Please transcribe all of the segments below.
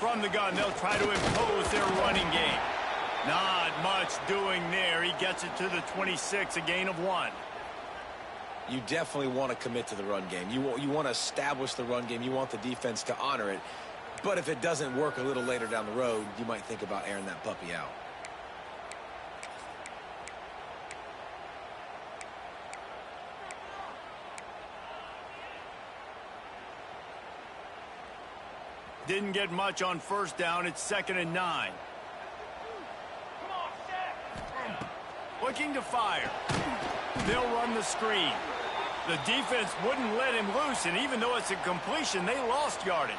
From the gun, they'll try to impose their running game. Not much doing there. He gets it to the 26, a gain of 1. You definitely want to commit to the run game. You want to establish the run game. You want the defense to honor it. But if it doesn't work a little later down the road, you might think about airing that puppy out. Didn't get much on first down. It's 2nd and 9. Looking to fire. They'll run the screen. The defense wouldn't let him loose, and even though it's a completion, they lost yardage.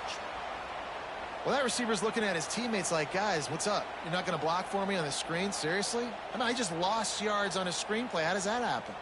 Well, that receiver's looking at his teammates like, guys, what's up? You're not going to block for me on the screen? Seriously? I mean, I just lost yards on a screenplay. How does that happen?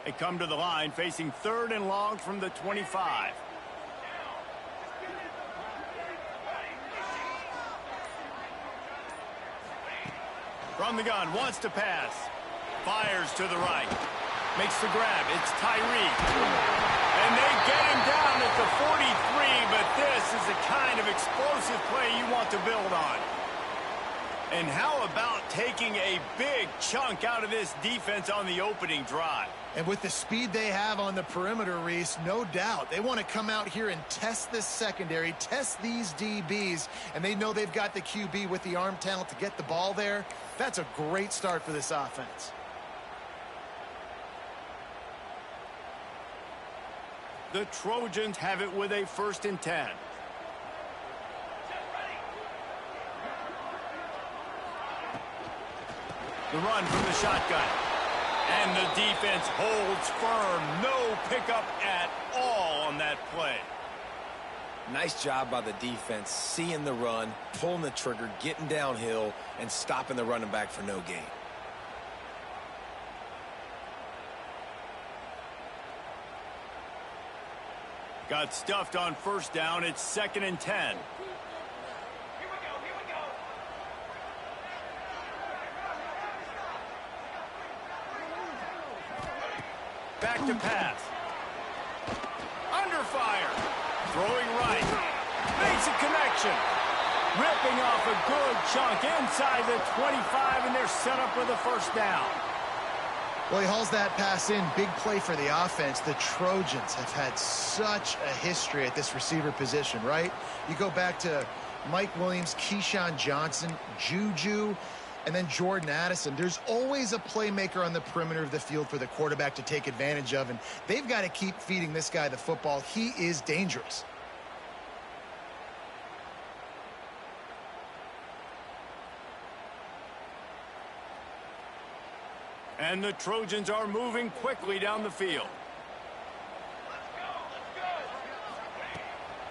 They come to the line facing 3rd and long from the 25. From the gun, wants to pass. Fires to the right. Makes the grab. It's Tyreek. And they get him down at the 43, but this is the kind of explosive play you want to build on. And how about taking a big chunk out of this defense on the opening drive? And with the speed they have on the perimeter, Reese, no doubt, they want to come out here and test this secondary, test these DBs, and they know they've got the QB with the arm talent to get the ball there. That's a great start for this offense. The Trojans have it with a 1st and 10. The run from the shotgun. And the defense holds firm. No pickup at all on that play. Nice job by the defense, seeing the run, pulling the trigger, getting downhill, and stopping the running back for no gain. Got stuffed on first down. It's 2nd and 10. Back to pass. Under fire. Throwing right. Makes a connection. Ripping off a good chunk inside the 25, and they're set up with a 1st down. Well, he hauls that pass in. Big play for the offense. The Trojans have had such a history at this receiver position, right? You go back to Mike Williams, Keyshawn Johnson, Juju, and then Jordan Addison. There's always a playmaker on the perimeter of the field for the quarterback to take advantage of, and they've got to keep feeding this guy the football. He is dangerous. And the Trojans are moving quickly down the field.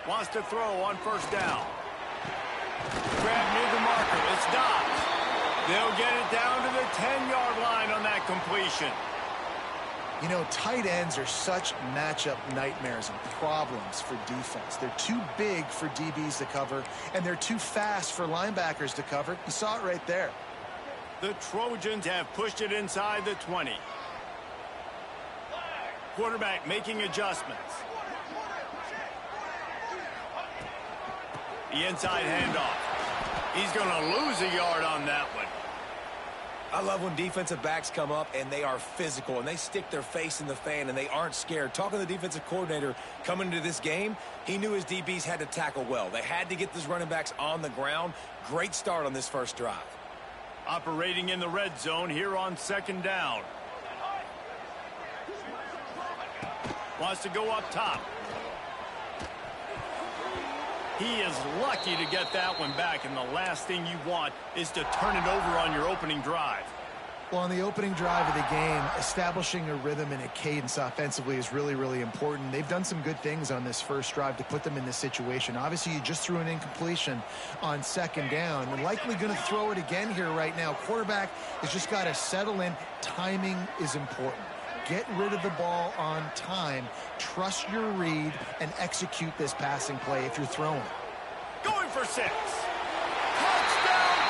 Wants to throw on 1st down. Grab near the marker. It's Dobbs. They'll get it down to the 10-yard line on that completion. You know, tight ends are such matchup nightmares and problems for defense. They're too big for DBs to cover, and they're too fast for linebackers to cover. You saw it right there. The Trojans have pushed it inside the 20. Quarterback making adjustments. The inside handoff. He's going to lose a yard on that one. I love when defensive backs come up and they are physical and they stick their face in the fan and they aren't scared. Talking to the defensive coordinator coming into this game, he knew his DBs had to tackle well. They had to get those running backs on the ground. Great start on this 1st drive. Operating in the red zone here on 2nd down. Wants to go up top. He is lucky to get that one back, and the last thing you want is to turn it over on your opening drive. Well, on the opening drive of the game, establishing a rhythm and a cadence offensively is really, really important. They've done some good things on this 1st drive to put them in this situation. Obviously, you just threw an incompletion on 2nd down. You're likely going to throw it again here right now. Quarterback has just got to settle in. Timing is important. get rid of the ball on time, trust your read, and execute this passing play if you're throwing it. Going for 6. Touchdown,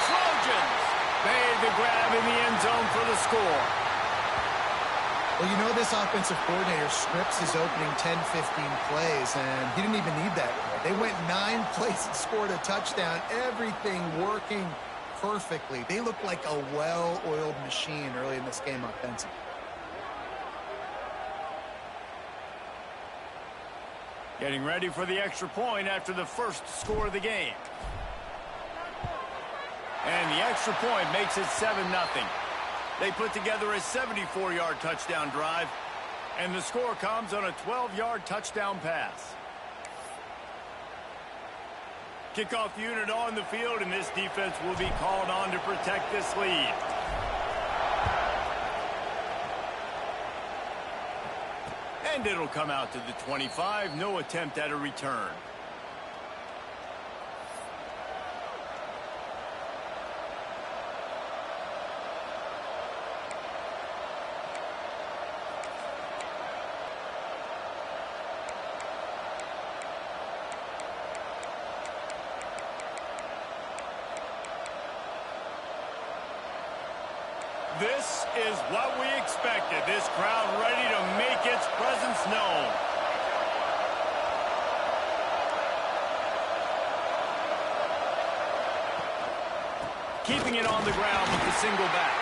Trojans! Made the grab in the end zone for the score. Well, you know this offensive coordinator scripts his opening 10, 15 plays, and he didn't even need that. They went 9 plays and scored a touchdown. Everything working perfectly. They look like a well-oiled machine early in this game offensively. Getting ready for the extra point after the first score of the game. And the extra point makes it 7-0. They put together a 74-yard touchdown drive, and the score comes on a 12-yard touchdown pass. Kickoff unit on the field, and this defense will be called on to protect this lead. And it'll come out to the 25. No attempt at a return. This is what we expected. This crowd ready to make its presence known. Keeping it on the ground with the single back.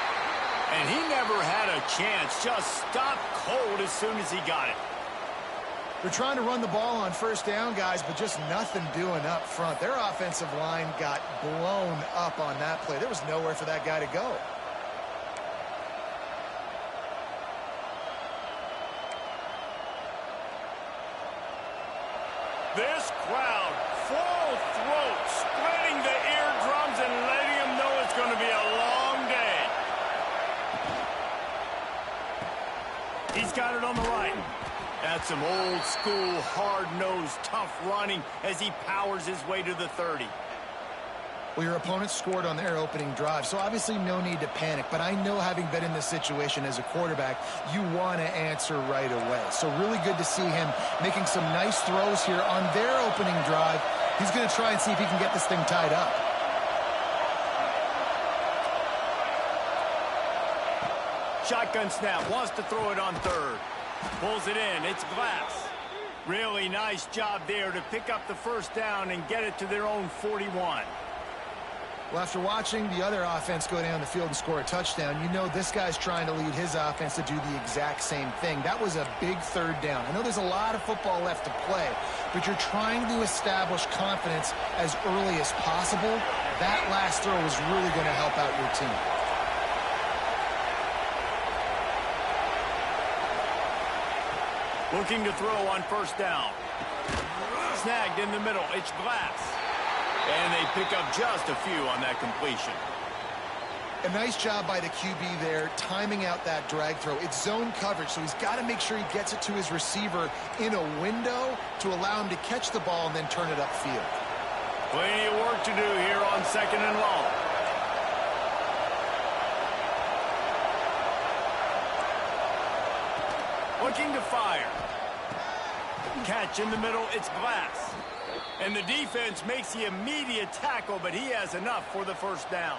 And he never had a chance. Just stopped cold as soon as he got it. They're trying to run the ball on first down, guys, but just nothing doing up front. Their offensive line got blown up on that play. There was nowhere for that guy to go. This crowd, full throat, splitting the eardrums and letting them know it's going to be a long day. He's got it on the right. That's some old school, hard-nosed, tough running as he powers his way to the 30. Well, your opponent scored on their opening drive, so obviously no need to panic. But I know, having been in this situation as a quarterback, you want to answer right away. So really good to see him making some nice throws here on their opening drive. He's going to try and see if he can get this thing tied up. Shotgun snap, wants to throw it on third. Pulls it in, it's Glass. Really nice job there to pick up the first down and get it to their own 41. Well, after watching the other offense go down the field and score a touchdown, you know this guy's trying to lead his offense to do the exact same thing. That was a big third down. I know there's a lot of football left to play, but you're trying to establish confidence as early as possible. That last throw is really going to help out your team. Looking to throw on first down. Snagged in the middle, it's Glass. And they pick up just a few on that completion. A nice job by the QB there, timing out that drag throw. It's zone coverage, so he's got to make sure he gets it to his receiver in a window to allow him to catch the ball and then turn it upfield. Plenty of work to do here on 2nd and long. Looking to fire. Catch in the middle, it's Glass. And the defense makes the immediate tackle, but he has enough for the first down.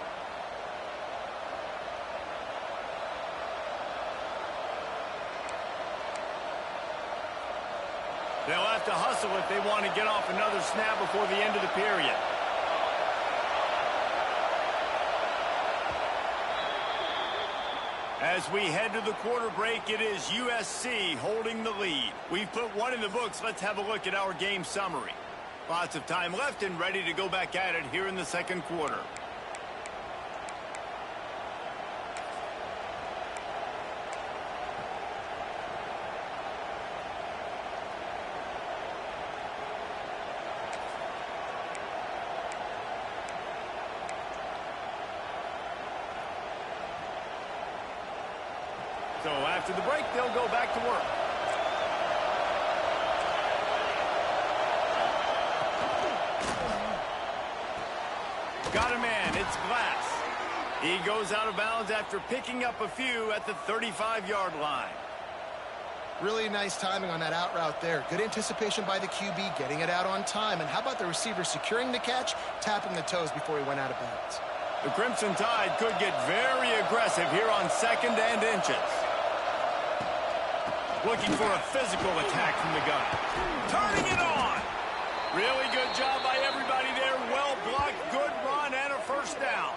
They'll have to hustle if they want to get off another snap before the end of the period. As we head to the quarter break, it is USC holding the lead. We've put one in the books. Let's have a look at our game summary. Lots of time left and ready to go back at it here in the second quarter. So after the break, they'll go back to work. Got a man, it's Glass. He goes out of bounds after picking up a few at the 35-yard line. Really nice timing on that out route there. Good anticipation by the QB, getting it out on time. And how about the receiver securing the catch, tapping the toes before he went out of bounds? The Crimson Tide could get very aggressive here on 2nd and inches. Looking for a physical attack from the gun. Turning it on. Really good job by everybody there. Well blocked, good run, and a first down.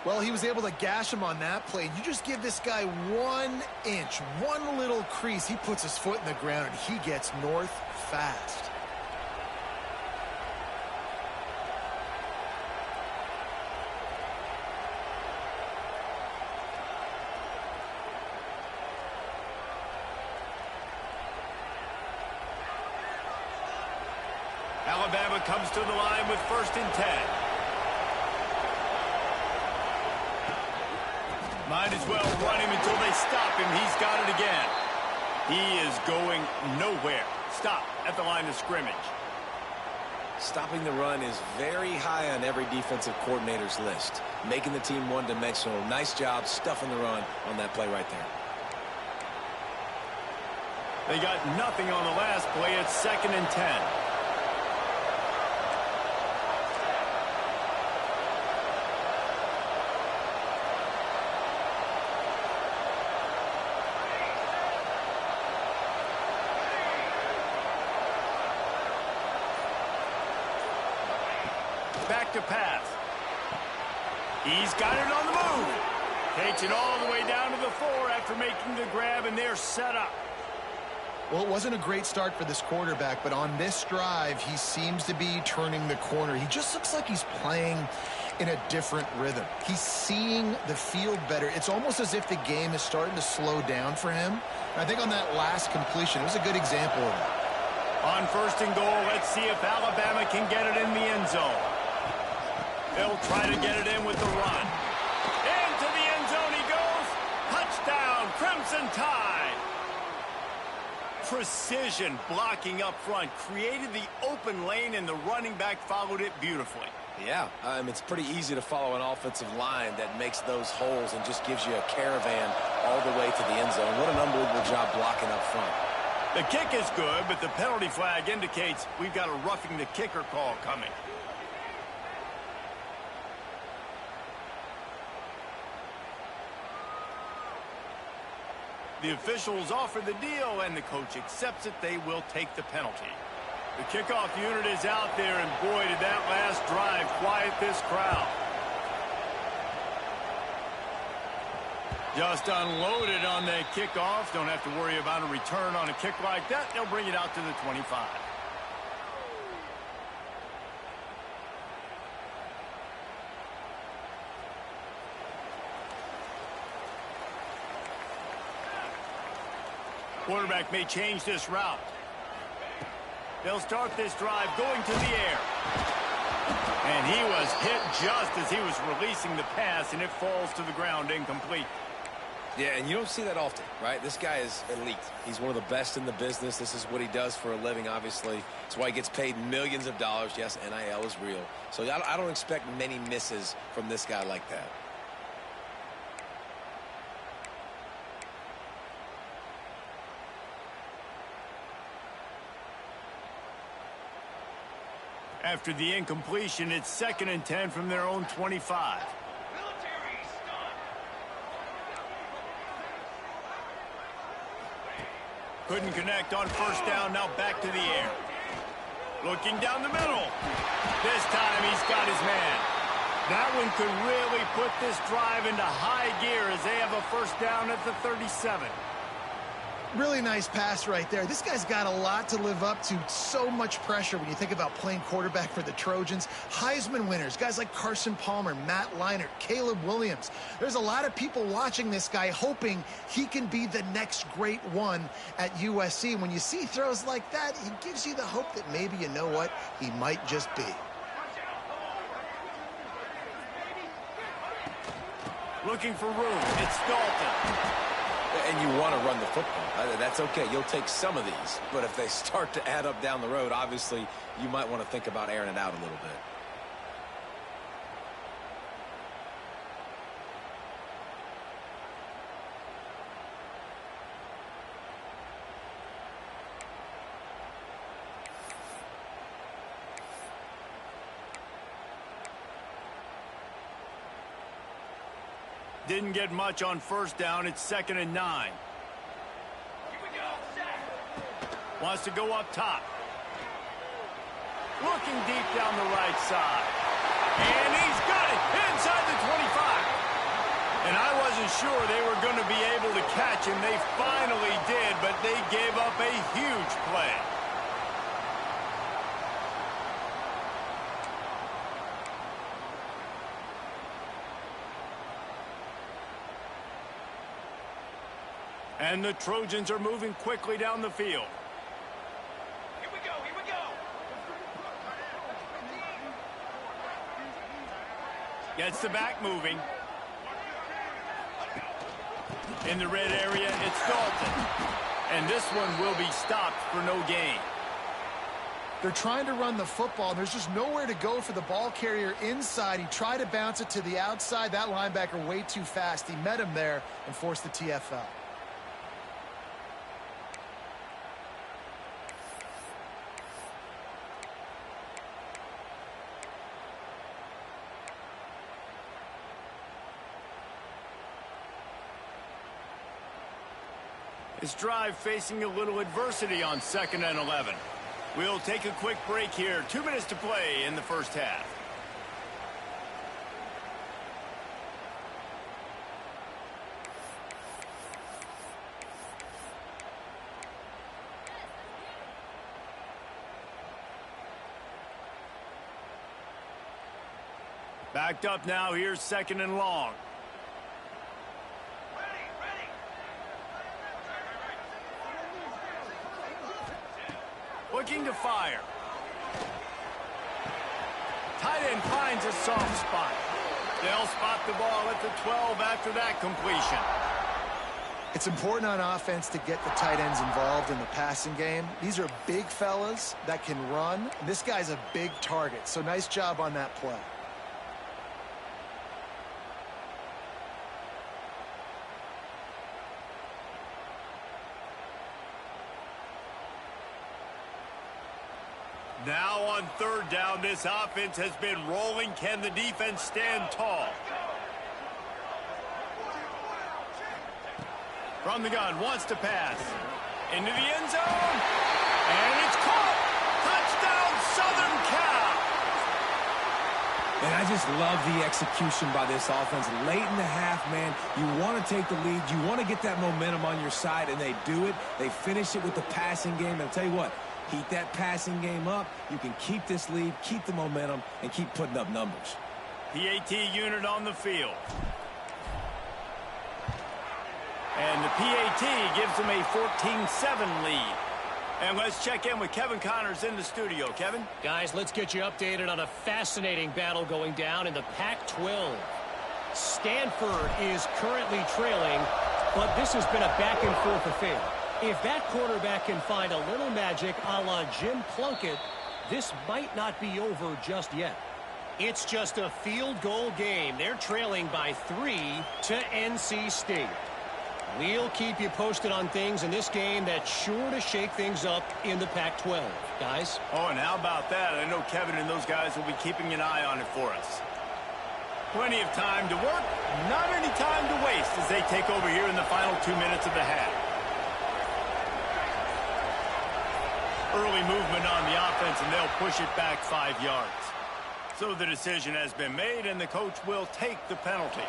Well, he was able to gash him on that play. You just give this guy 1 inch, one little crease. He puts his foot in the ground, and he gets north fast. Alabama comes to the line with 1st and 10. Might as well run him until they stop him. He's got it again. He is going nowhere. Stop at the line of scrimmage. Stopping the run is very high on every defensive coordinator's list. Making the team one-dimensional. Nice job stuffing the run on that play right there. They got nothing on the last play. It's 2nd and 10. Back to pass. He's got it on the move. Takes it all the way down to the 4 after making the grab, and they're set up. Well, it wasn't a great start for this quarterback, but on this drive, he seems to be turning the corner. He just looks like he's playing in a different rhythm. He's seeing the field better. It's almost as if the game is starting to slow down for him. I think on that last completion, it was a good example of that. On 1st and goal, let's see if Alabama can get it in the end zone. They'll try to get it in with the run. Into the end zone he goes. Touchdown, Crimson Tide. Precision blocking up front. Created the open lane, and the running back followed it beautifully. Yeah, it's pretty easy to follow an offensive line that makes those holes and just gives you a caravan all the way to the end zone. What an unbelievable job blocking up front. The kick is good, but the penalty flag indicates we've got a roughing the kicker call coming. The officials offer the deal, and the coach accepts it. They will take the penalty. The kickoff unit is out there, and boy, did that last drive quiet this crowd. Just unloaded on the kickoff. Don't have to worry about a return on a kick like that. They'll bring it out to the 25. Quarterback may change this route. They'll start this drive going to the air. And he was hit just as he was releasing the pass, and it falls to the ground incomplete. Yeah, and you don't see that often, right? This guy is elite. He's one of the best in the business. This is what he does for a living, obviously. That's why he gets paid millions of dollars. Yes, NIL is real. So I don't expect many misses from this guy like that. After the incompletion, it's 2nd and 10 from their own 25. Couldn't connect on 1st down, now back to the air. Looking down the middle. This time he's got his man. That one could really put this drive into high gear as they have a 1st down at the 37. Really nice pass right there. This guy's got a lot to live up to. So much pressure when you think about playing quarterback for the Trojans. Heisman winners, guys like Carson Palmer, Matt Leinart, Caleb Williams. There's a lot of people watching this guy hoping he can be the next great one at USC. When you see throws like that, it gives you the hope that maybe, you know what, he might just be. Looking for room. It's Dalton. And you want to run the football. That's okay. You'll take some of these. But if they start to add up down the road, obviously, you might want to think about airing it out a little bit. didn't get much on first down. It's 2nd and 9. Wants to go up top. Looking deep down the right side. And he's got it inside the 25. And I wasn't sure they were going to be able to catch him. They finally did, but they gave up a huge play. And the Trojans are moving quickly down the field. Here we go, here we go. Gets the back moving. In the red area, it's Dalton. And this one will be stopped for no gain. They're trying to run the football. There's just nowhere to go for the ball carrier inside. He tried to bounce it to the outside. That linebacker way too fast. He met him there and forced the TFL. This drive facing a little adversity on 2nd and 11. We'll take a quick break here. 2 minutes to play in the first half. Backed up now. Here's 2nd and long. Looking to fire. Tight end finds a soft spot. They'll spot the ball at the 12 after that completion. It's important on offense to get the tight ends involved in the passing game. These are big fellas that can run. This guy's a big target, so nice job on that play. Now on 3rd down, this offense has been rolling. Can the defense stand tall? From the gun, wants to pass. Into the end zone. And it's caught. Touchdown, Southern Cal. And I just love the execution by this offense. Late in the half, man, you want to take the lead. You want to get that momentum on your side, and they do it. They finish it with the passing game. And I'll tell you what, heat that passing game up. You can keep this lead, keep the momentum, and keep putting up numbers. PAT unit on the field. And the PAT gives them a 14-7 lead. And let's check in with Kevin Connors in the studio. Kevin? Guys, let's get you updated on a fascinating battle going down in the Pac-12. Stanford is currently trailing, but this has been a back-and-forth affair. If that quarterback can find a little magic a la Jim Plunkett, this might not be over just yet. It's just a field goal game. They're trailing by 3 to NC State. We'll keep you posted on things in this game that's sure to shake things up in the Pac-12. Guys? Oh, and how about that? I know Kevin and those guys will be keeping an eye on it for us. Plenty of time to work, not any time to waste as they take over here in the final 2 minutes of the half. Early movement on the offense, and they'll push it back 5 yards. So the decision has been made, and the coach will take the penalty.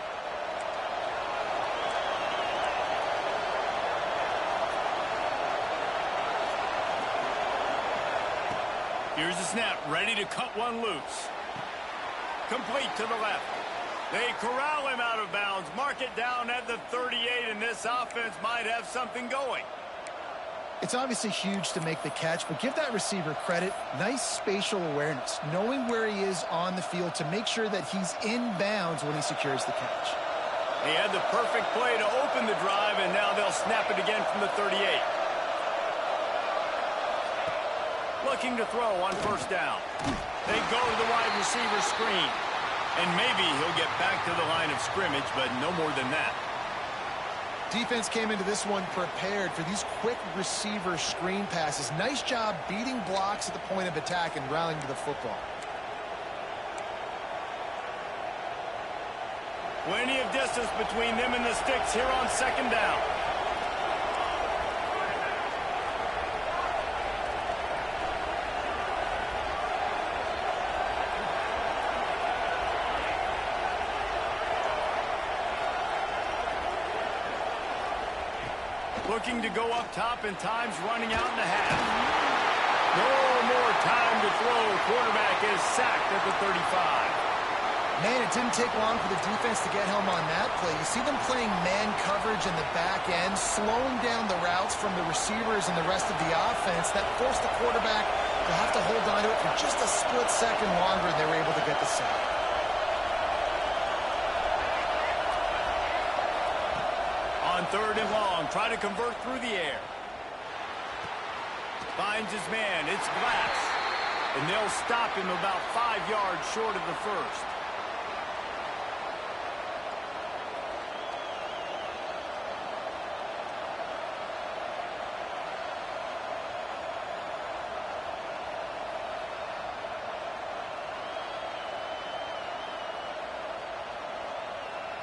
Here's the snap, ready to cut one loose. Complete to the left. They corral him out of bounds, mark it down at the 38, and this offense might have something going. It's obviously huge to make the catch, but give that receiver credit. Nice spatial awareness, knowing where he is on the field to make sure that he's in bounds when he secures the catch. He had the perfect play to open the drive, and now they'll snap it again from the 38. Looking to throw on 1st down. They go to the wide receiver screen. And maybe he'll get back to the line of scrimmage, but no more than that. Defense came into this one prepared for these quick receiver screen passes. Nice job beating blocks at the point of attack and rallying to the football. Plenty of distance between them and the sticks here on second down. Looking to go up top, and time's running out in the half. No more time to throw. Quarterback is sacked at the 35. Man, it didn't take long for the defense to get home on that play. You see them playing man coverage in the back end, slowing down the routes from the receivers and the rest of the offense. That forced the quarterback to have to hold on to it for just a split second longer, and they were able to get the sack. On third and long, try to convert through the air. Finds his man. It's Glass. And they'll stop him about 5 yards short of the first.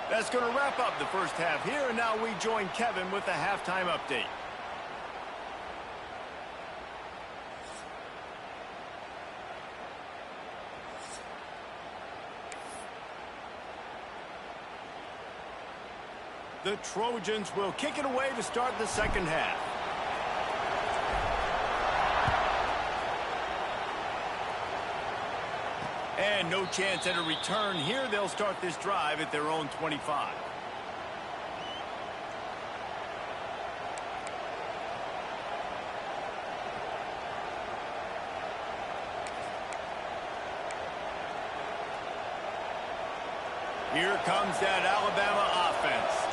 That's going to wrap up the first half here, and now we join Kevin with the halftime update. The Trojans will kick it away to start the second half. And no chance at a return here. They'll start this drive at their own 25. Here comes that Alabama offense.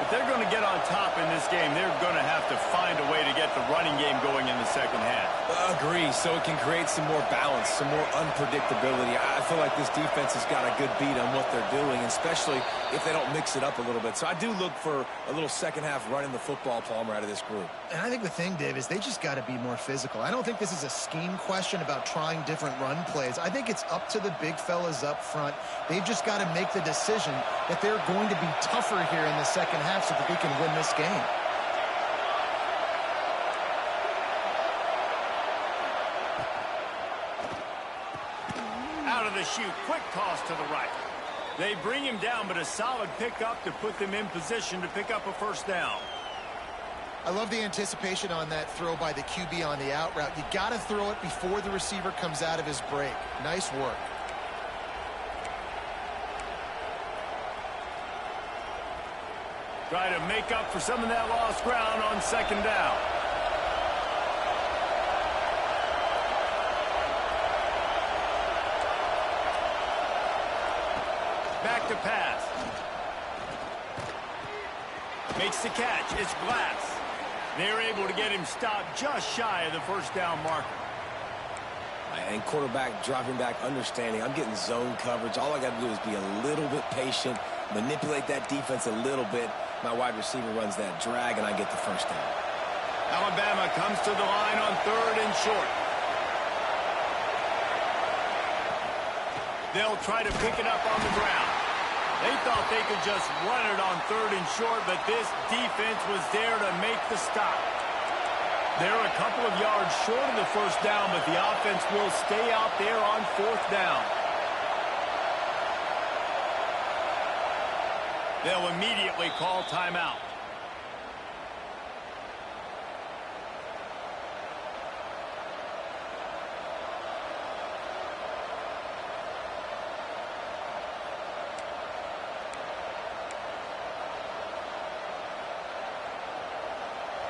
If they're going to get on top in this game, they're going to have to find a way to get the running game going in the second half. Agree, so it can create some more balance, some more unpredictability. I feel like this defense has got a good beat on what they're doing, especially if they don't mix it up a little bit. So I do look for a little second half running the football, Palmer, out of this group. And I think the thing, Dave, is they just got to be more physical. I don't think this is a scheme question about trying different run plays. I think it's up to the big fellas up front. They've just got to make the decision that they're going to be tougher here in the second half so that they can win this game. Out of the chute, quick toss to the right. They bring him down, but a solid pickup to put them in position to pick up a first down. I love the anticipation on that throw by the QB on the out route. You got to throw it before the receiver comes out of his break. Nice work. Try to make up for some of that lost ground on second down. Back to pass. Makes the catch. It's Glass. They're able to get him stopped just shy of the first down marker. And quarterback dropping back, understanding I'm getting zone coverage. All I got to do is be a little bit patient, manipulate that defense a little bit. My wide receiver runs that drag, and I get the first down. Alabama comes to the line on third and short. They'll try to pick it up on the ground. They thought they could just run it on third and short, but this defense was there to make the stop. They're a couple of yards short of the first down, but the offense will stay out there on fourth down. They'll immediately call timeout.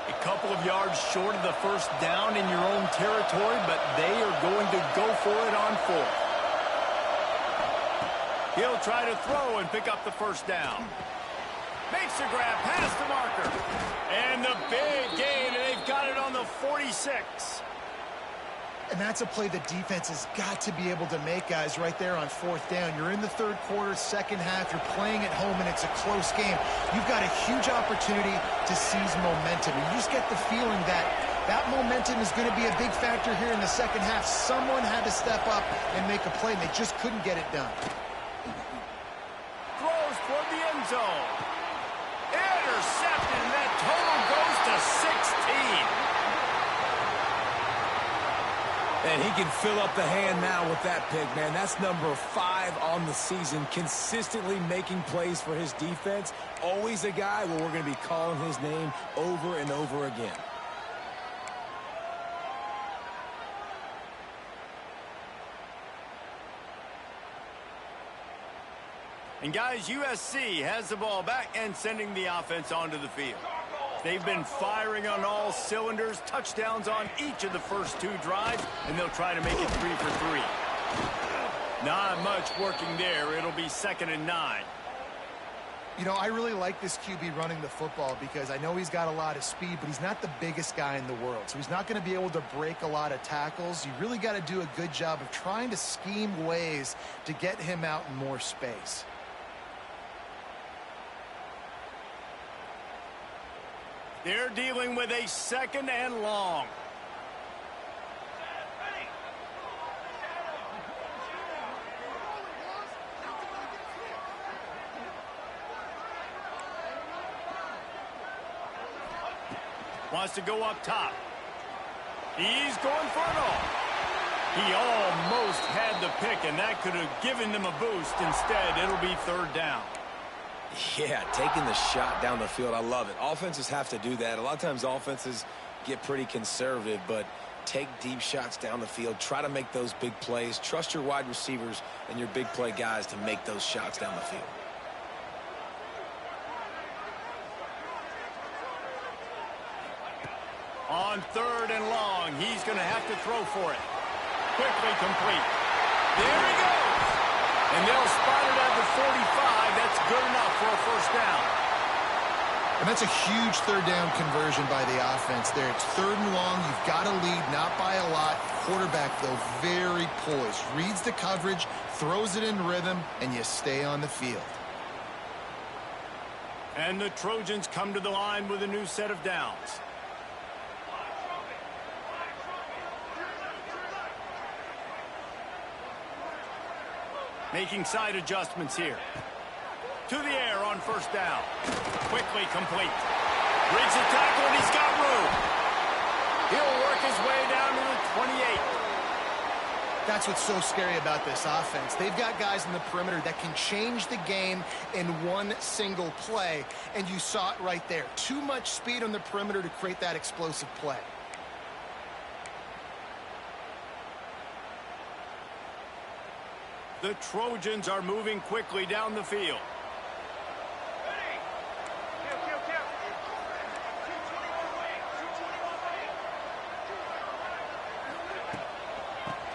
A couple of yards short of the first down in your own territory, but they are going to go for it on fourth. He'll try to throw and pick up the first down. Makes the grab past the marker. And the big gain, and they've got it on the 46. And that's a play the defense has got to be able to make, guys, right there on fourth down. You're in the third quarter, second half. You're playing at home, and it's a close game. You've got a huge opportunity to seize momentum. And you just get the feeling that that momentum is going to be a big factor here in the second half. Someone had to step up and make a play, and they just couldn't get it done. Throws toward the end zone. Intercepted, and that total goes to 16. And he can fill up the hand now with that pick, man. That's number 5 on the season, consistently making plays for his defense. Always a guy where we're going to be calling his name over and over again. And guys, USC has the ball back and sending the offense onto the field. They've been firing on all cylinders, touchdowns on each of the first 2 drives, and they'll try to make it 3 for 3. Not much working there. It'll be 2nd and 9. You know, I really like this QB running the football because I know he's got a lot of speed, but he's not the biggest guy in the world. So he's not going to be able to break a lot of tackles. You really got to do a good job of trying to scheme ways to get him out in more space. They're dealing with a 2nd and long. Wants to go up top. He's going for it all. He almost had the pick, and that could have given them a boost. Instead, it'll be 3rd down. Yeah, taking the shot down the field, I love it. Offenses have to do that. A lot of times offenses get pretty conservative, but take deep shots down the field. Try to make those big plays. Trust your wide receivers and your big play guys to make those shots down the field. On 3rd and long, he's going to have to throw for it. Quickly complete. There he goes. And they'll spot it at the 45. That's good enough for a 1st down. And that's a huge 3rd down conversion by the offense there. It's 3rd and long. You've got to lead, not by a lot. Quarterback, though, very poised. Reads the coverage, throws it in rhythm, and you stay on the field. And the Trojans come to the line with a new set of downs. Making side adjustments here. To the air on 1st down. Quickly complete. Breaks the tackle, and he's got room. He'll work his way down to the 28. That's what's so scary about this offense. They've got guys in the perimeter that can change the game in one single play, and you saw it right there. Too much speed on the perimeter to create that explosive play. The Trojans are moving quickly down the field.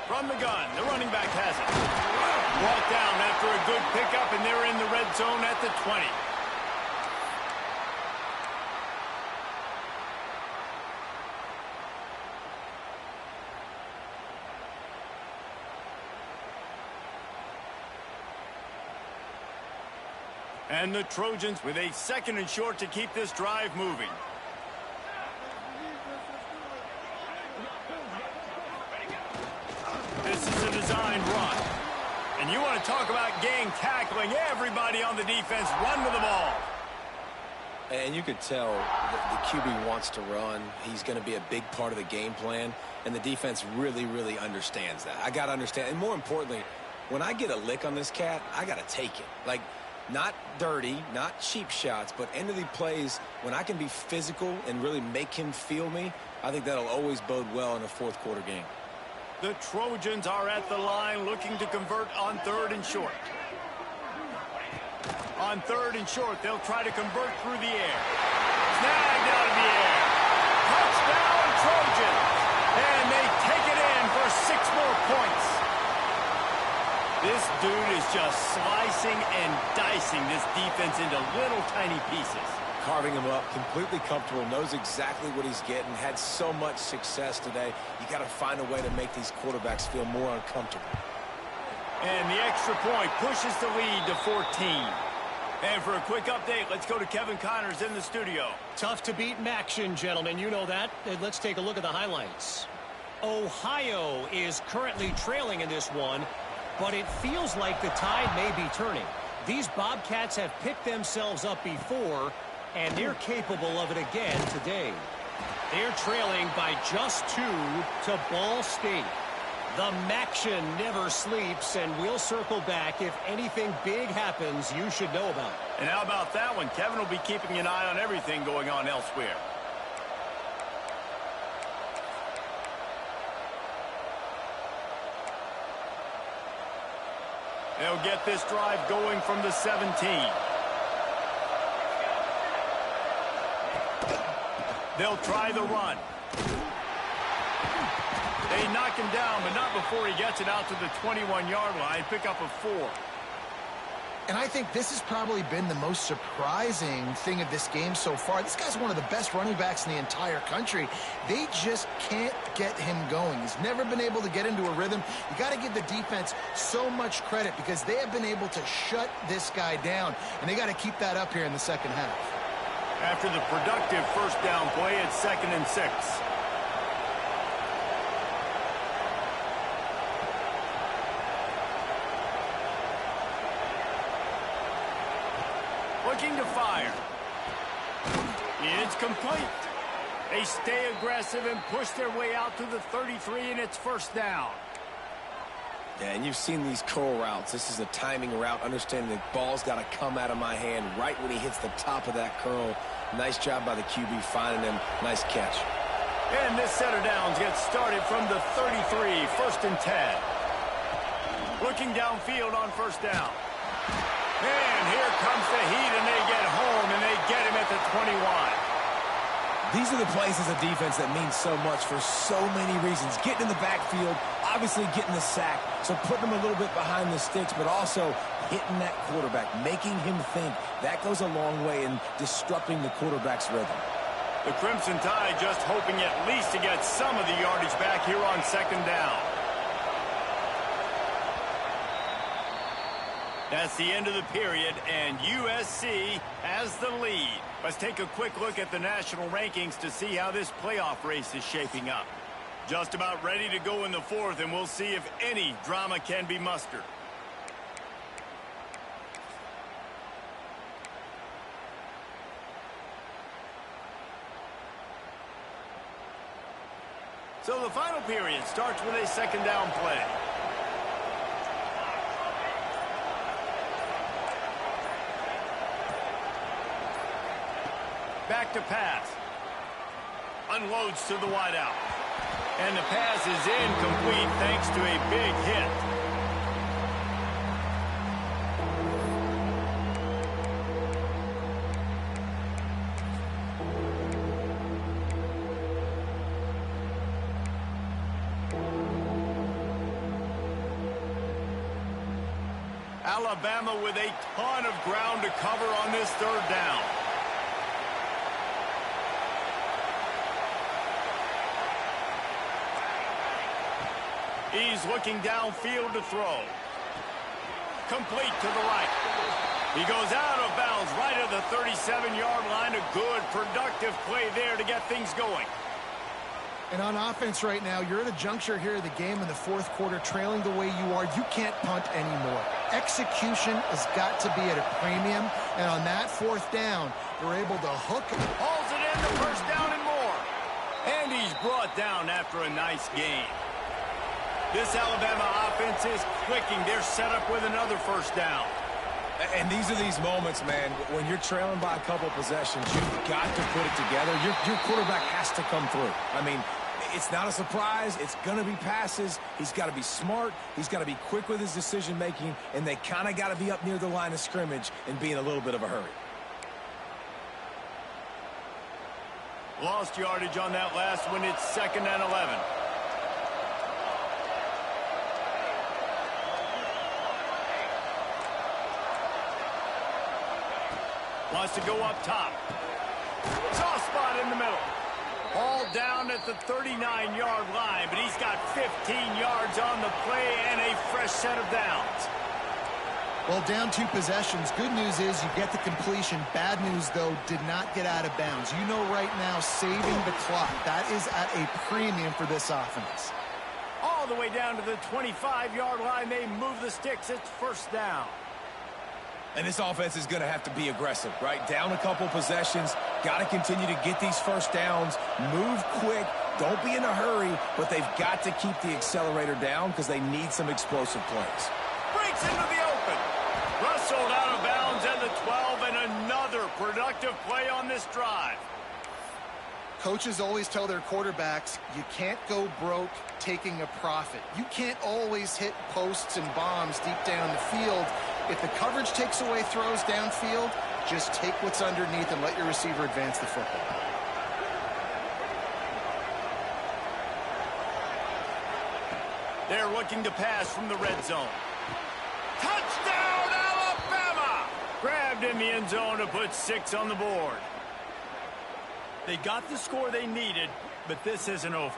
From the gun, the running back has it. Brought down after a good pickup, and they're in the red zone at the 20. And the Trojans with a 2nd and short to keep this drive moving. This is a designed run. And you want to talk about gang tackling. Everybody on the defense run to the ball. And you could tell the QB wants to run. He's going to be a big part of the game plan. And the defense really, really understands that. I got to understand. And more importantly, when I get a lick on this cat, I got to take it. Like, not dirty, not cheap shots, but end of the plays, when I can be physical and really make him feel me, I think that'll always bode well in a 4th quarter game. The Trojans are at the line looking to convert on 3rd and short. On 3rd and short, they'll try to convert through the air. Snagged out of the air. Touchdown, Trojans. And they take it in for 6 more points. This dude is just slicing and dicing this defense into little tiny pieces. Carving him up, completely comfortable, knows exactly what he's getting, had so much success today. You got to find a way to make these quarterbacks feel more uncomfortable. And the extra point pushes the lead to 14. And for a quick update, let's go to Kevin Connors in the studio. Tough to beat in action, gentlemen. You know that. And let's take a look at the highlights. Ohio is currently trailing in this one, but it feels like the tide may be turning. These Bobcats have picked themselves up before, and they're capable of it again today. They're trailing by just 2 to Ball State. The Maction never sleeps, and we'll circle back if anything big happens you should know about. And how about that one? Kevin will be keeping an eye on everything going on elsewhere. They'll get this drive going from the 17. They'll try the run. They knock him down, but not before he gets it out to the 21-yard line. Pick up a 4. And I think this has probably been the most surprising thing of this game so far. This guy's one of the best running backs in the entire country. They just can't get him going. He's never been able to get into a rhythm. You got to give the defense so much credit because they have been able to shut this guy down, and they got to keep that up here in the second half. After the productive first down play, it's 2nd and 6. Looking to fire. It's complete. They stay aggressive and push their way out to the 33, and it's first down. Yeah, and you've seen these curl routes. This is a timing route, understanding the ball's got to come out of my hand right when he hits the top of that curl. Nice job by the QB finding him. Nice catch. And this set of downs gets started from the 33, 1st and 10. Looking downfield on first down. And here comes the heat, and they get home, and they get him at the 21. These are the plays as a defense that mean so much for so many reasons. Getting in the backfield, obviously getting the sack, so putting him a little bit behind the sticks, but also hitting that quarterback, making him think. That goes a long way in disrupting the quarterback's rhythm. The Crimson Tide just hoping at least to get some of the yardage back here on second down. That's the end of the period, and USC has the lead. Let's take a quick look at the national rankings to see how this playoff race is shaping up. Just about ready to go in the 4th, and we'll see if any drama can be mustered. So the final period starts with a second down play. Back to pass. Unloads to the wideout. And the pass is incomplete thanks to a big hit. Alabama with a ton of ground to cover on this third down. He's looking downfield to throw. Complete to the right. He goes out of bounds right at the 37-yard line. A good, productive play there to get things going. And on offense right now, you're at a juncture here of the game in the 4th quarter, trailing the way you are. You can't punt anymore. Execution has got to be at a premium. And on that 4th down, they're able to hook it. Hauls it in, the first down and more. And he's brought down after a nice gain. This Alabama offense is clicking. They're set up with another first down. And these are these moments, man, when you're trailing by a couple possessions, you've got to put it together. Your quarterback has to come through. I mean, it's not a surprise. It's going to be passes. He's got to be smart. He's got to be quick with his decision-making, and they kind of got to be up near the line of scrimmage and be in a little bit of a hurry. Lost yardage on that last one. It's 2nd and 11. Wants to go up top. Soft spot in the middle. Ball down at the 39-yard line, but he's got 15 yards on the play and a fresh set of downs. Well, down 2 possessions. Good news is you get the completion. Bad news, though, did not get out of bounds. You know right now, saving the clock. That is at a premium for this offense. All the way down to the 25-yard line. They move the sticks. It's first down. And this offense is going to have to be aggressive, right? Down a couple possessions, got to continue to get these first downs, move quick, don't be in a hurry, but they've got to keep the accelerator down because they need some explosive plays. Breaks into the open. Rustled out of bounds at the 12, and another productive play on this drive. Coaches always tell their quarterbacks, you can't go broke taking a profit. You can't always hit posts and bombs deep down the field. If the coverage takes away throws downfield, just take what's underneath and let your receiver advance the football. They're looking to pass from the red zone. Touchdown, Alabama! Grabbed in the end zone to put 6 on the board. They got the score they needed, but this isn't over.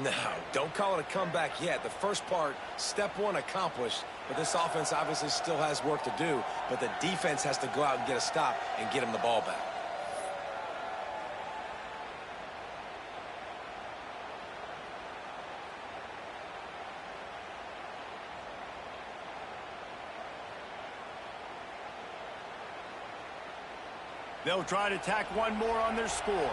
No, don't call it a comeback yet. The first part, step one accomplished, but this offense obviously still has work to do, but the defense has to go out and get a stop and get him the ball back. They'll try to tack one more on their score.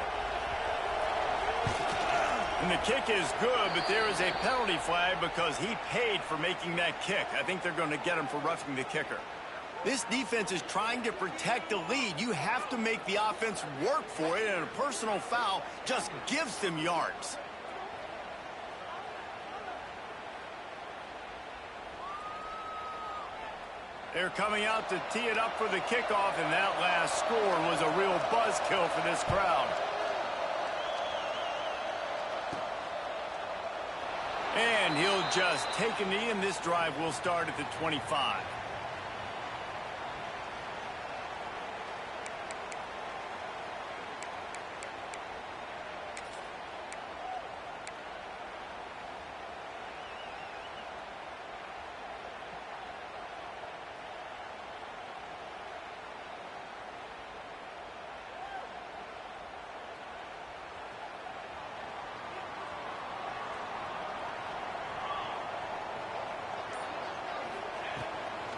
And the kick is good, but there is a penalty flag because he paid for making that kick. I think they're going to get him for roughing the kicker. This defense is trying to protect the lead. You have to make the offense work for it, and a personal foul just gives them yards. They're coming out to tee it up for the kickoff, and that last score was a real buzzkill for this crowd. And he'll just take a knee, and this drive will start at the 25.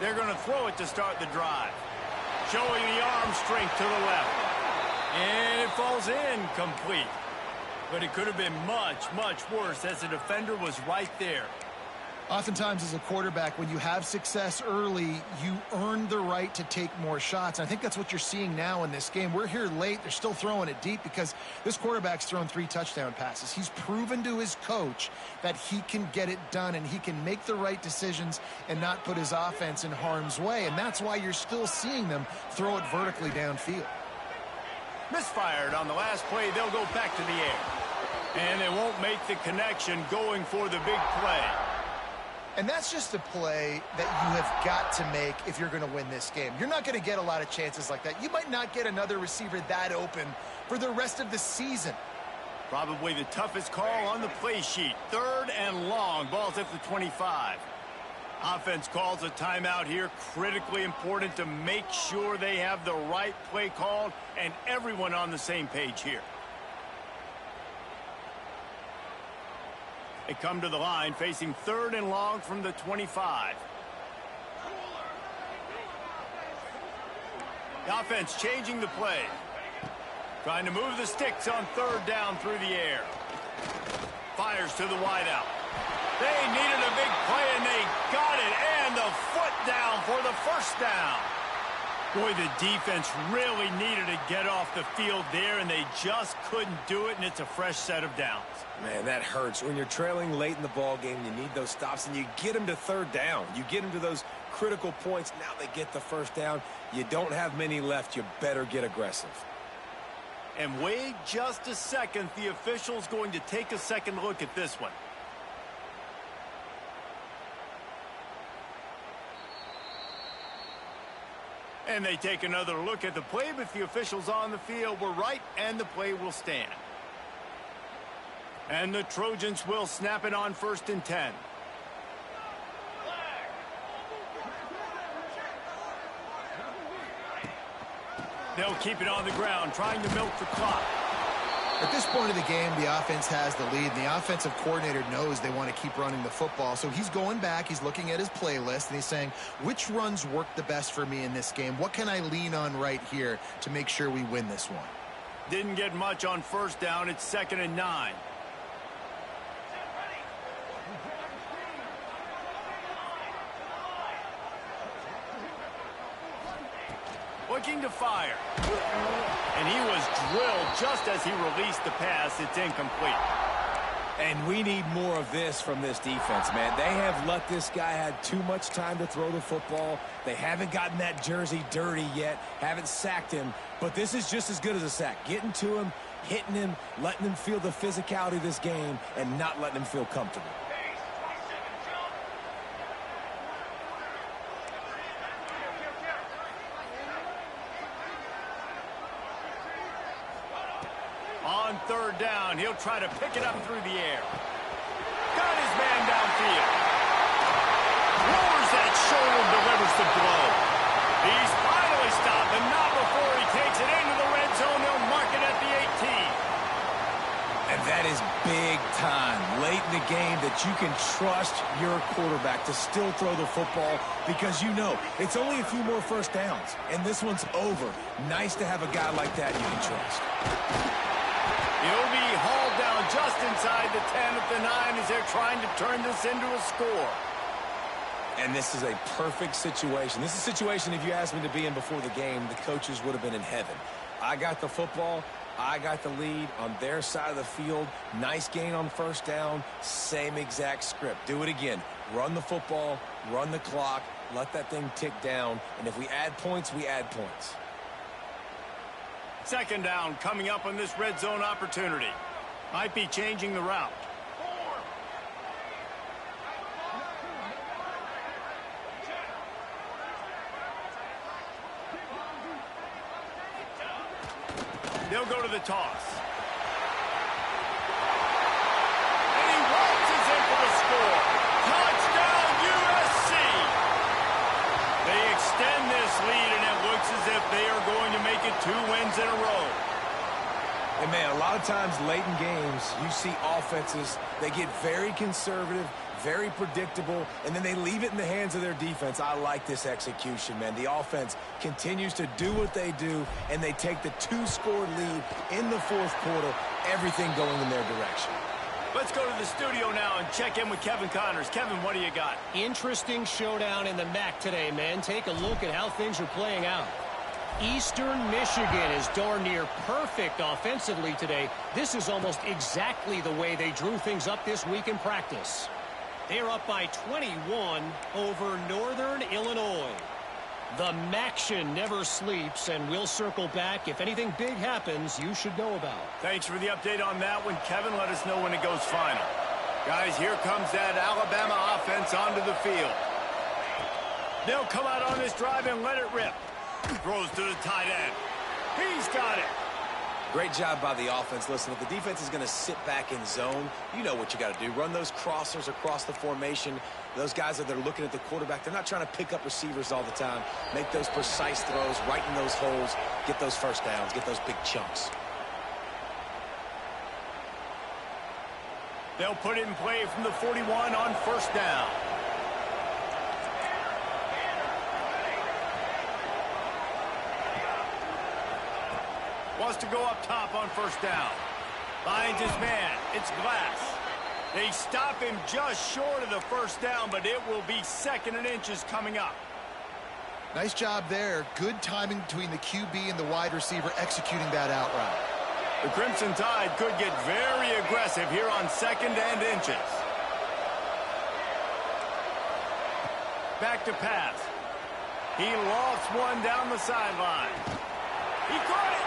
They're going to throw it to start the drive. Showing the arm strength to the left. And it falls in complete. But it could have been much, much worse as the defender was right there. Oftentimes as a quarterback, when you have success early, you earn the right to take more shots. And I think that's what you're seeing now in this game. We're here late. They're still throwing it deep because this quarterback's thrown 3 touchdown passes. He's proven to his coach that he can get it done and he can make the right decisions and not put his offense in harm's way. And that's why you're still seeing them throw it vertically downfield. Misfired on the last play. They'll go back to the air. And they won't make the connection going for the big play. And that's just a play that you have got to make if you're going to win this game. You're not going to get a lot of chances like that. You might not get another receiver that open for the rest of the season. Probably the toughest call on the play sheet. 3rd and long. Ball's at the 25. Offense calls a timeout here. Critically important to make sure they have the right play called and everyone on the same page here. They come to the line facing 3rd and long from the 25. The offense changing the play. Trying to move the sticks on 3rd down through the air. Fires to the wideout. They needed a big play and they got it. And the foot down for the first down. Boy, the defense really needed to get off the field there, and they just couldn't do it, and it's a fresh set of downs. Man, that hurts. When you're trailing late in the ball game, you need those stops, and you get them to 3rd down. You get them to those critical points. Now they get the 1st down. You don't have many left. You better get aggressive. And wait just a second. The official's going to take a second look at this one. And they take another look at the play, but the officials on the field were right, and the play will stand. And the Trojans will snap it on 1st and 10. They'll keep it on the ground, trying to milk the clock. At this point of the game, the offense has the lead, and the offensive coordinator knows they want to keep running the football. So he's going back, he's looking at his playlist, and he's saying, which runs work the best for me in this game? What can I lean on right here to make sure we win this one? Didn't get much on first down. It's 2nd and 9. Looking to fire. And he was drilled just as he released the pass. It's incomplete. And we need more of this from this defense, man. They have let this guy have too much time to throw the football. They haven't gotten that jersey dirty yet, haven't sacked him. But this is just as good as a sack. Getting to him, hitting him, letting him feel the physicality of this game, and not letting him feel comfortable. On 3rd down, he'll try to pick it up through the air. Got his man downfield. Lowers that shoulder, delivers the blow. He's finally stopped, and not before he takes it into the red zone. They'll mark it at the 18. And that is big time, late in the game, that you can trust your quarterback to still throw the football because you know it's only a few more first downs, and this one's over. Nice to have a guy like that you can trust. He'll be hauled down just inside the 10 at the 9 as they're trying to turn this into a score. And this is a perfect situation. This is a situation, if you asked me to be in before the game, the coaches would have been in heaven. I got the football. I got the lead on their side of the field. Nice gain on first down. Same exact script. Do it again. Run the football, run the clock, let that thing tick down. And if we add points, we add points. 2nd down coming up on this red zone opportunity. Might be changing the route. They'll go to the toss. And he launches in for the score. Touchdown, USC! They extend this lead, and it looks as if they are going to make it 2 wins in a row. And, man, a lot of times late in games, you see offenses, they get very conservative, very predictable, and then they leave it in the hands of their defense. I like this execution, man. The offense continues to do what they do, and they take the 2-score lead in the 4th quarter, everything going in their direction. Let's go to the studio now and check in with Kevin Connors. Kevin, what do you got? Interesting showdown in the MAC today, man. Take a look at how things are playing out. Eastern Michigan is darn near perfect offensively today. This is almost exactly the way they drew things up this week in practice. They're up by 21 over Northern Illinois. The Maction never sleeps, and we'll circle back. If anything big happens, you should know about. Thanks for the update on that one, Kevin. Let us know when it goes final. Guys, here comes that Alabama offense onto the field. They'll come out on this drive and let it rip. Throws to the tight end. He's got it. Great job by the offense. Listen, if the defense is going to sit back in zone, you know what you got to do. Run those crossers across the formation. Those guys that are looking at the quarterback, they're not trying to pick up receivers all the time. Make those precise throws, right in those holes, get those first downs, get those big chunks. They'll put it in play from the 41 on first down. Wants to go up top on first down. Finds his man. It's Glass. They stop him just short of the first down, but it will be 2nd and inches coming up. Nice job there. Good timing between the QB and the wide receiver executing that out route. The Crimson Tide could get very aggressive here on 2nd and inches. Back to pass. He lofts one down the sideline. He caught it.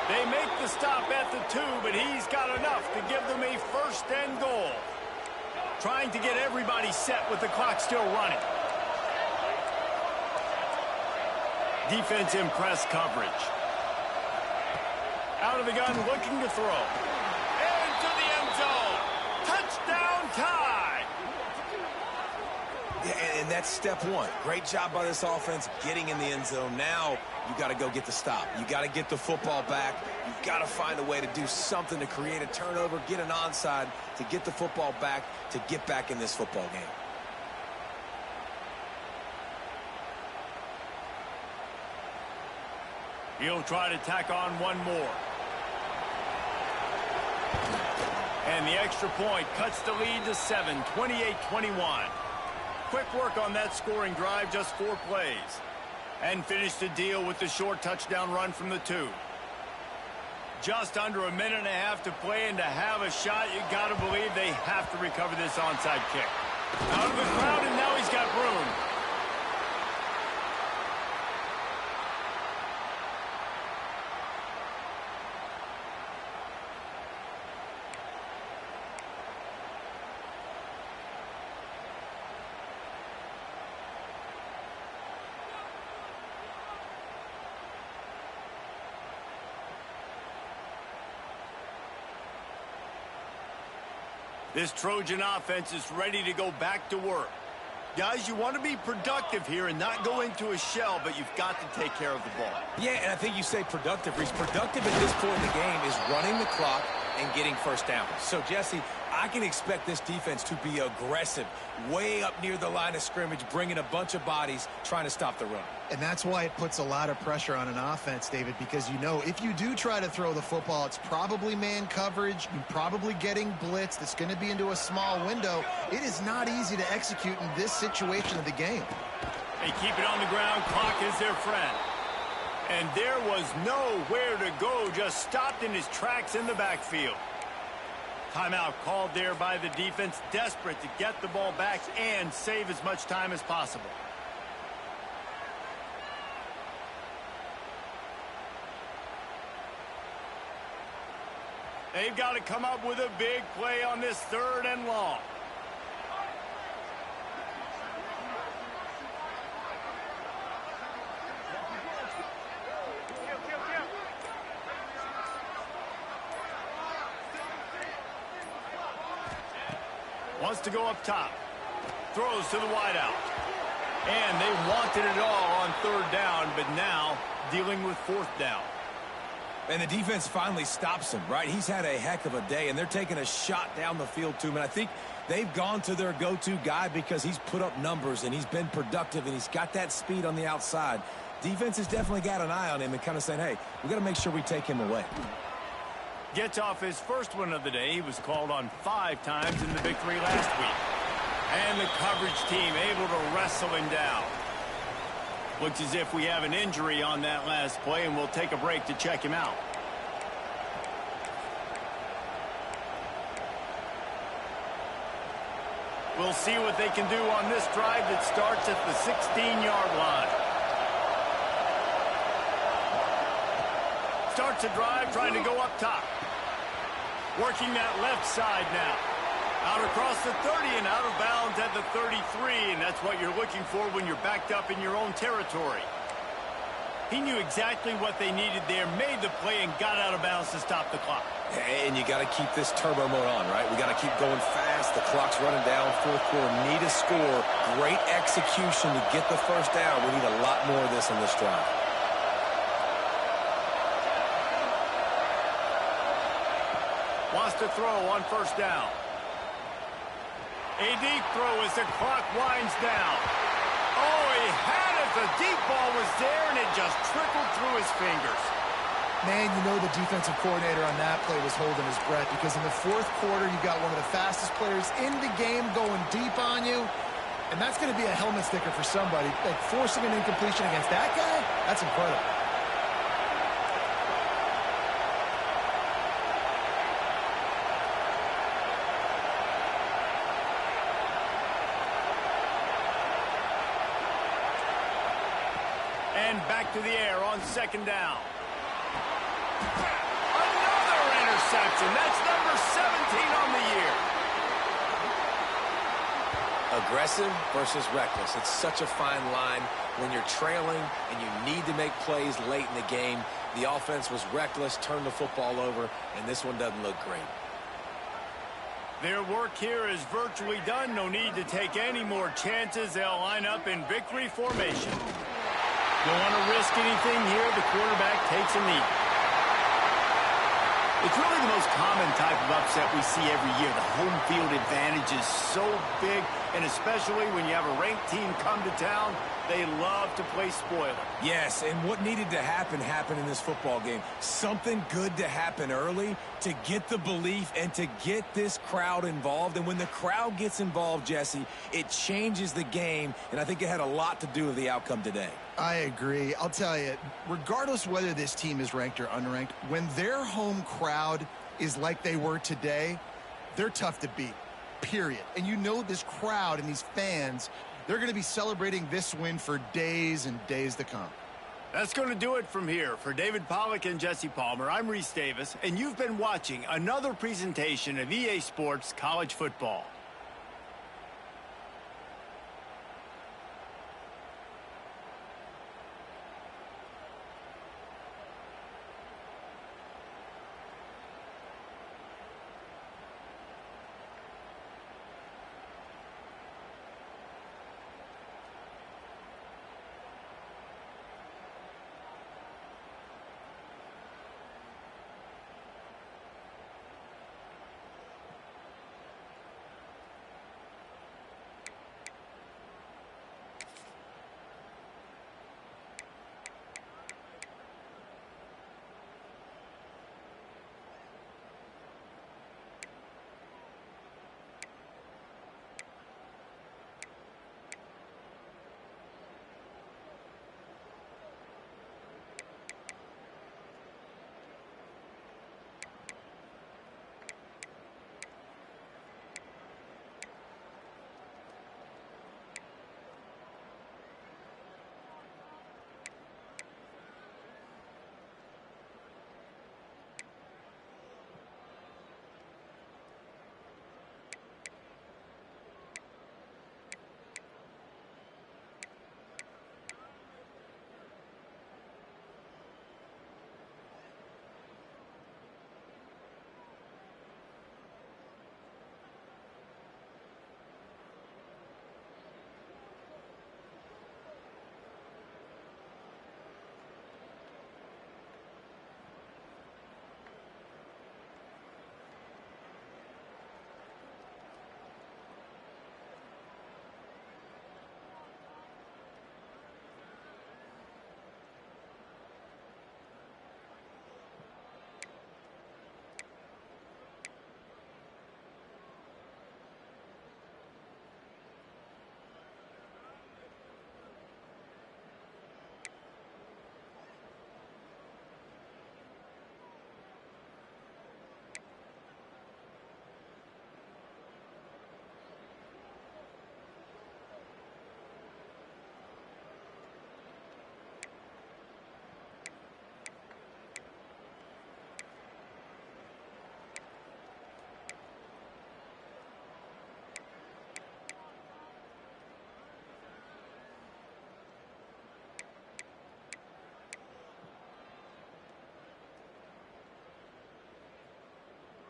They make the stop at the 2, but he's got enough to give them a 1st and goal. Trying to get everybody set with the clock still running. Defense in press coverage. Out of the gun, looking to throw. Into the end zone. Touchdown Tide. Yeah, and that's step one. Great job by this offense getting in the end zone. Now you got to go get the stop. You got to get the football back. You've got to find a way to do something to create a turnover, get an onside, to get the football back, to get back in this football game. He'll try to tack on one more. And the extra point cuts the lead to 7, 28-21. Quick work on that scoring drive, just 4 plays. And finished the deal with the short touchdown run from the 2. Just under a minute and a half to play, and to have a shot, you got to believe they have to recover this onside kick. Out of the crowd, and now he's got room. This Trojan offense is ready to go back to work. Guys, you want to be productive here and not go into a shell, but you've got to take care of the ball. Yeah, and I think you say productive, Reese. Productive at this point in the game is running the clock and getting first down. So, Jesse, I can expect this defense to be aggressive, way up near the line of scrimmage, bringing a bunch of bodies, trying to stop the run. And that's why it puts a lot of pressure on an offense, David, because you know if you do try to throw the football, it's probably man coverage. You're probably getting blitzed. It's going to be into a small window. It is not easy to execute in this situation of the game. They keep it on the ground. Clock is their friend. And there was nowhere to go, just stopped in his tracks in the backfield. Timeout called there by the defense, desperate to get the ball back and save as much time as possible. They've got to come up with a big play on this 3rd and long. Wants to go up top. Throws to the wideout. And they wanted it all on 3rd down, but now dealing with 4th down. And the defense finally stops him, right? He's had a heck of a day, and they're taking a shot down the field to him. And I think they've gone to their go-to guy because he's put up numbers, and he's been productive, and he's got that speed on the outside. Defense has definitely got an eye on him and kind of saying, hey, we got to make sure we take him away. Gets off his first one of the day. He was called on 5 times in the big 3 last week. And the coverage team able to wrestle him down. Looks as if we have an injury on that last play, and we'll take a break to check him out. We'll see what they can do on this drive that starts at the 16-yard line. Starts a drive trying to go up top. Working that left side now. Out across the 30 and out of bounds at the 33, and that's what you're looking for when you're backed up in your own territory. He knew exactly what they needed there, made the play, and got out of bounds to stop the clock. And you got to keep this turbo mode on, right? We got to keep going fast. The clock's running down. 4th quarter, need a score. Great execution to get the first down. We need a lot more of this on this drive. Wants to throw on 1st down. A deep throw as the clock winds down. Oh, he had it. The deep ball was there, and it just trickled through his fingers. Man, you know the defensive coordinator on that play was holding his breath because in the 4th quarter, you got one of the fastest players in the game going deep on you, and that's going to be a helmet sticker for somebody. Like forcing an incompletion against that guy, that's incredible. And back to the air on 2nd down. Another interception. That's number 17 on the year. Aggressive versus reckless. It's such a fine line when you're trailing and you need to make plays late in the game. The offense was reckless, turned the football over, and this one doesn't look great. Their work here is virtually done. No need to take any more chances. They'll line up in victory formation. Don't want to risk anything here. The quarterback takes a knee. It's really the most common type of upset we see every year. The home field advantage is so big, and especially when you have a ranked team come to town, they love to play spoiler. Yes, and what needed to happen happened in this football game. Something good to happen early to get the belief and to get this crowd involved. And when the crowd gets involved, Jesse, it changes the game, and I think it had a lot to do with the outcome today. I agree. I'll tell you, regardless whether this team is ranked or unranked, when their home crowd is like they were today, they're tough to beat, period. And you know this crowd and these fans, they're going to be celebrating this win for days and days to come. That's going to do it from here. For David Pollack and Jesse Palmer, I'm Reese Davis, and you've been watching another presentation of EA Sports College Football.